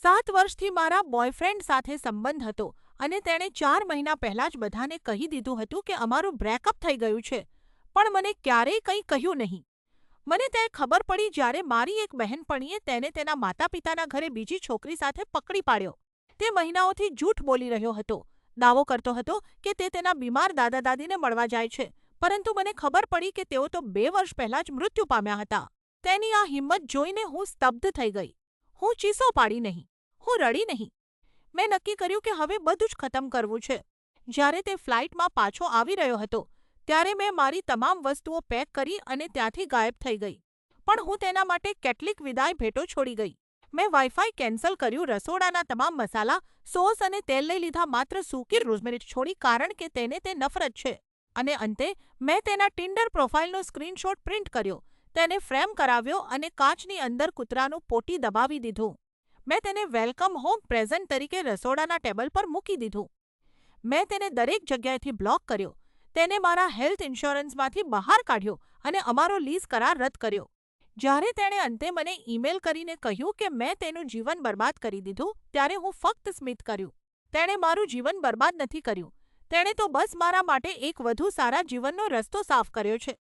7 વર્ષથી મારા બોયફ્રેન્ડ સાથે સંબંધ હતો અને તેણે 4 મહિના પહેલાં જ બધાને કહી દીધું હતું કે અમારું બ્રેકઅપ થઈ ગયું છે, પણ મને ક્યારેય કંઈ કહ્યું નહીં. મને તે ખબર પડી જ્યારે મારી એક બહેનપણીએ તેને તેના માતા-પિતાના ઘરે બીજી છોકરી સાથે પકડી પાડ્યો. તે મહિનાઓથી જૂઠ બોલી રહ્યો હતો, દાવો કરતો હતો કે તે તેના બીમાર દાદા-દાદીને મળવા જાય છે, પરંતુ મને ખબર પડી કે તેઓ તો 2 વર્ષ પહેલાં જ મૃત્યુ પામ્યા હતા. તેની આ હિંમત જોઈને હું સ્તબ્ધ થઈ ગઈ. હું ચીસો પાડી નહીં, હું રડી નહીં. મેં નક્કી કર્યું કે હવે બધું જ ખતમ કરવું છે. જ્યારે તે ફ્લાઇટમાં પાછો આવી રહ્યો હતો, ત્યારે મેં મારી તમામ વસ્તુઓ પેક કરી અને ત્યાંથી ગાયબ થઈ ગઈ. પણ હું તેના માટે કેટલીક વિદાય ભેટો છોડી ગઈ. મેં વાઈફાઈ કેન્સલ કર્યું, રસોડાના તમામ મસાલા, સોસ અને તેલ લઈ લીધા, માત્ર સૂકી રોઝમેરી છોડી કારણ કે તેને તે નફરત છે. અને અંતે મેં તેના ટિન્ડર પ્રોફાઇલનો સ્ક્રીનશોટ પ્રિન્ટ કર્યો, તેને ફ્રેમ કરાવ્યો અને કાચની અંદર કૂતરાનું પોટી દબાવી દીધું. મેં તેને વેલકમ હોમ પ્રેઝન્ટ તરીકે રસોડાના ટેબલ પર મૂકી દીધું. મેં તેને દરેક જગ્યાએથી બ્લોક કર્યો, તેને મારા હેલ્થ ઇન્સ્યોરન્સમાંથી બહાર કાઢ્યો અને અમારો લીઝ કરાર રદ કર્યો. જ્યારે તેણે અંતે મને ઈમેલ કરીને કહ્યું કે મેં તેનું જીવન બરબાદ કરી દીધું, ત્યારે હું ફક્ત સ્મિત કર્યું. તેણે મારું જીવન બરબાદ નથી કર્યું, તેણે તો બસ મારા માટે એક વધુ સારા જીવનનો રસ્તો સાફ કર્યો છે.